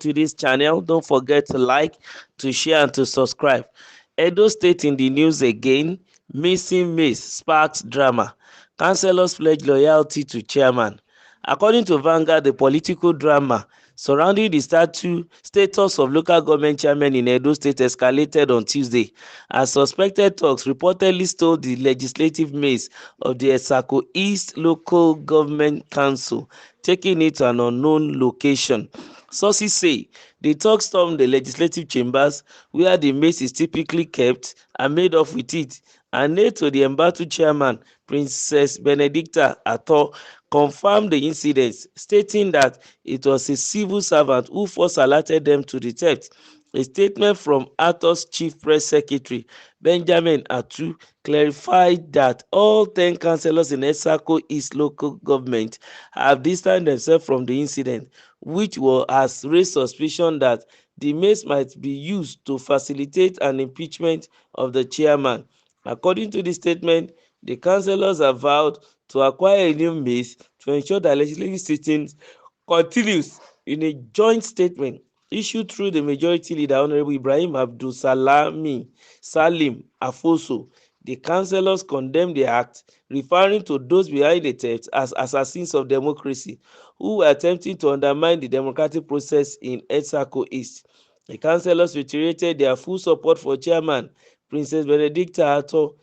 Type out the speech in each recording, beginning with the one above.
to this channel. Don't forget to like, to share, and to subscribe. Edo State in the news again. Missing Mace sparks drama. Councillors pledge loyalty to chairman. According to Vanguard, the political drama surrounding the status of local government chairmen in Edo State escalated on Tuesday as suspected talks reportedly stole the legislative maze of the Esako East Local Government Council, taking it to an unknown location. Sources say the talks stormed the legislative chambers where the mace is typically kept and made off with it, and aide to the embattled chairman, Princess Benedicta Atto, confirmed the incidents, stating that it was a civil servant who first alerted them to the theft. A statement from Atto's chief press secretary, Benjamin Atu, clarified that all 10 councillors in Esako East local government have distanced themselves from the incident, which has raised suspicion that the mace might be used to facilitate an impeachment of the chairman. According to the statement, the councillors have vowed to acquire a new mace to ensure that legislative sittings continues. In a joint statement issued through the majority leader, Honorable Ibrahim Abdul Salim Afoso, the councillors condemned the act, referring to those behind the theft as assassins of democracy who were attempting to undermine the democratic process in Esako East. The councillors reiterated their full support for Chairman Princess Benedicta Atto,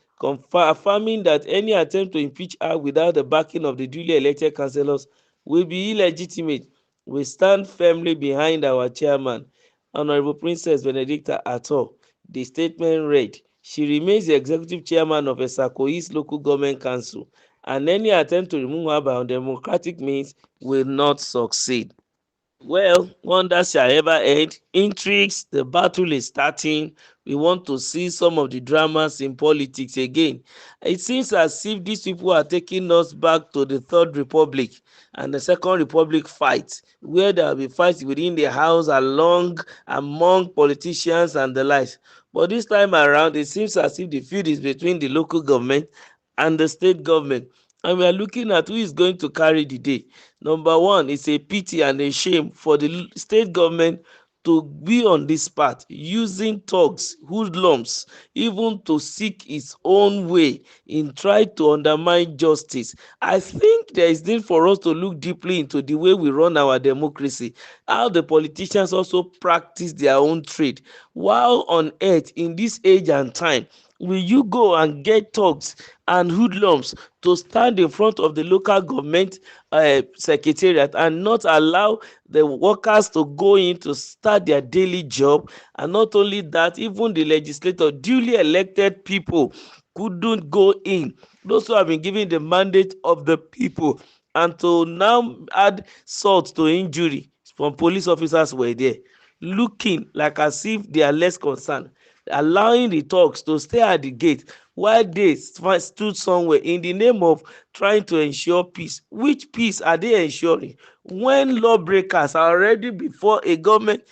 affirming that any attempt to impeach her without the backing of the duly elected councillors will be illegitimate. We stand firmly behind our chairman, Honorable Princess Benedicta Atto. The statement read, she remains the executive chairman of Esako East Local Government Council, and any attempt to remove her by undemocratic means will not succeed. Well, wonders shall ever end. Intrigues, the battle is starting. We want to see some of the dramas in politics again. It seems as if these people are taking us back to the Third Republic and the Second Republic fight, where there will be fights within the house among politicians and the likes. But this time around, it seems as if the feud is between the local government and the state government. And we are looking at who is going to carry the day. Number one, it's a pity and a shame for the state government to be on this path, using thugs, hoodlums, even to seek its own way in trying to undermine justice. I think there is need for us to look deeply into the way we run our democracy, how the politicians also practice their own trade. While on earth, in this age and time, will you go and get thugs and hoodlums to stand in front of the local government secretariat and not allow the workers to go in to start their daily job? And not only that, even the legislator, duly elected people, couldn't go in. Those who have been given the mandate of the people, and to now add salt to injury, from police officers were there looking like as if they are less concerned, allowing the talks to stay at the gate while they stood somewhere in the name of trying to ensure peace. Which peace are they ensuring when lawbreakers are already before a government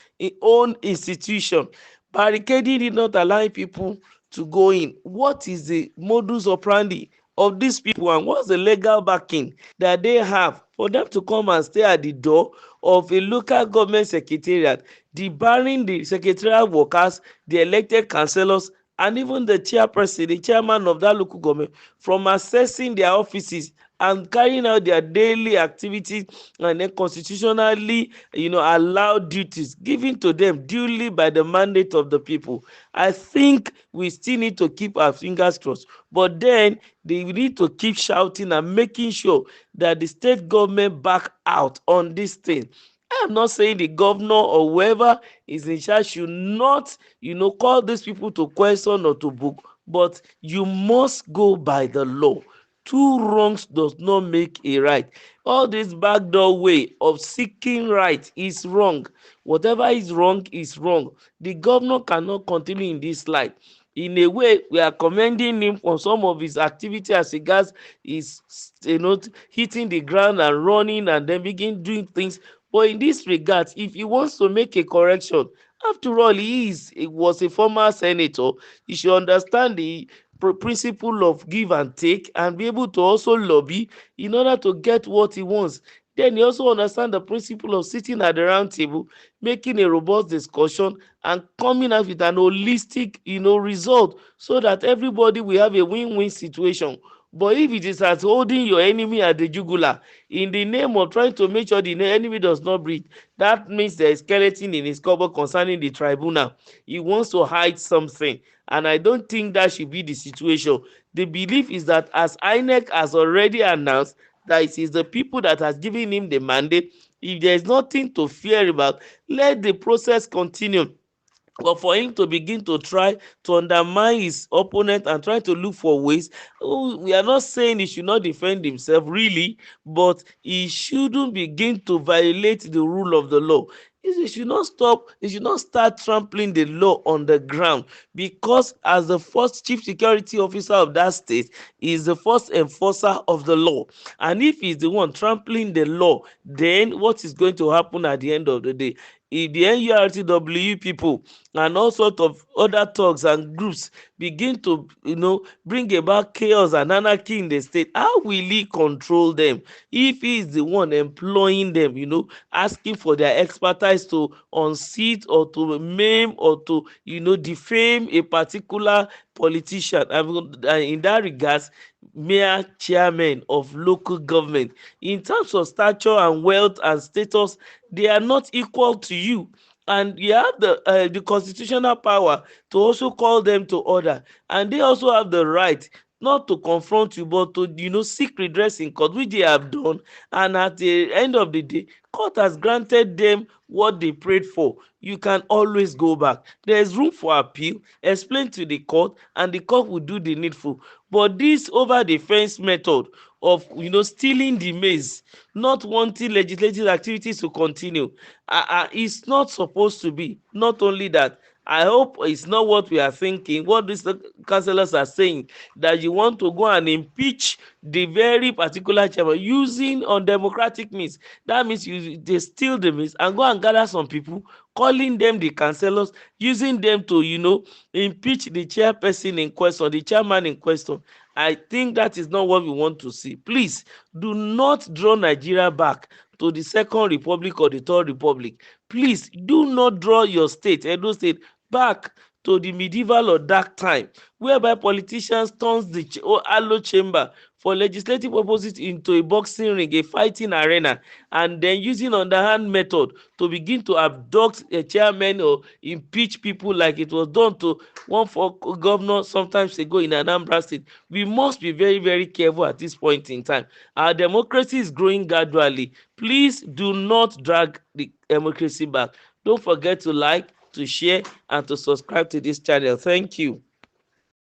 owned institution, barricading it, not allowing people to go in? What is the modus operandi of these people, and what's the legal backing that they have for them to come and stay at the door of a local government secretariat, debarring the secretarial workers, the elected councillors, and even the chairperson, the chairman of that local government, from accessing their offices and carrying out their daily activities and then constitutionally, allowed duties given to them duly by the mandate of the people? I think we still need to keep our fingers crossed, but then they need to keep shouting and making sure that the state government back out on this thing. I am not saying the governor or whoever is in charge should not, call these people to question or to book, but you must go by the law. Two wrongs does not make a right. All this backdoor way of seeking right is wrong. Whatever is wrong is wrong. The governor cannot continue in this light. In a way, we are commending him for some of his activity as regards is, hitting the ground and running and then begin doing things. But in this regard, if he wants to make a correction, after all, he was a former senator. He should understand the principle of give and take and be able to also lobby in order to get what he wants. Then he also understand the principle of sitting at the round table, making a robust discussion, and coming out with an holistic, result, so that everybody will have a win-win situation. But if it is as holding your enemy at the jugular in the name of trying to make sure the enemy does not breathe, that means there is skeleton in his cupboard concerning the tribunal. He wants to hide something, and I don't think that should be the situation. The belief is that, as INEC has already announced, that it is the people that has given him the mandate. If there is nothing to fear about, let the process continue. But for him to begin to try to undermine his opponent and try to look for ways, we are not saying he should not defend himself, really, but he shouldn't begin to violate the rule of the law. He should not stop, he should not start trampling the law on the ground, because as the first chief security officer of that state, he is the first enforcer of the law. And if he's the one trampling the law, then what is going to happen at the end of the day? If the NURTW people and all sorts of other thugs and groups begin to, bring about chaos and anarchy in the state, how will he control them if he is the one employing them, asking for their expertise to unseat or to maim or to, defame a particular politician? In that regards, mere chairmen of local government, in terms of stature and wealth and status, they are not equal to you, and you have the constitutional power to also call them to order, and they also have the right not to confront you, but to, seek redress in court, which they have done. And at the end of the day, court has granted them what they prayed for. You can always go back. There is room for appeal. Explain to the court, and the court will do the needful. But this over the fence method of, stealing the maize, not wanting legislative activities to continue, is not supposed to be. Not only that, I hope it's not what we are thinking, what these councillors are saying, that you want to go and impeach the very particular chairman using undemocratic means. That means they steal the means and go and gather some people, calling them the councillors, using them to, impeach the chairperson in question, the chairman in question. I think that is not what we want to see. Please do not draw Nigeria back to the Second Republic or the Third Republic. Please do not draw your state, Edo State, back to the medieval or dark time, whereby politicians turns the hollow chamber for legislative purposes into a boxing ring, a fighting arena, and then using underhand method to begin to abduct a chairman or impeach people, like it was done to one for governor sometimes ago in Anambra State. We must be very, very careful at this point in time. Our democracy is growing gradually. Please do not drag the democracy back. Don't forget to like, to share, and to subscribe to this channel. Thank you.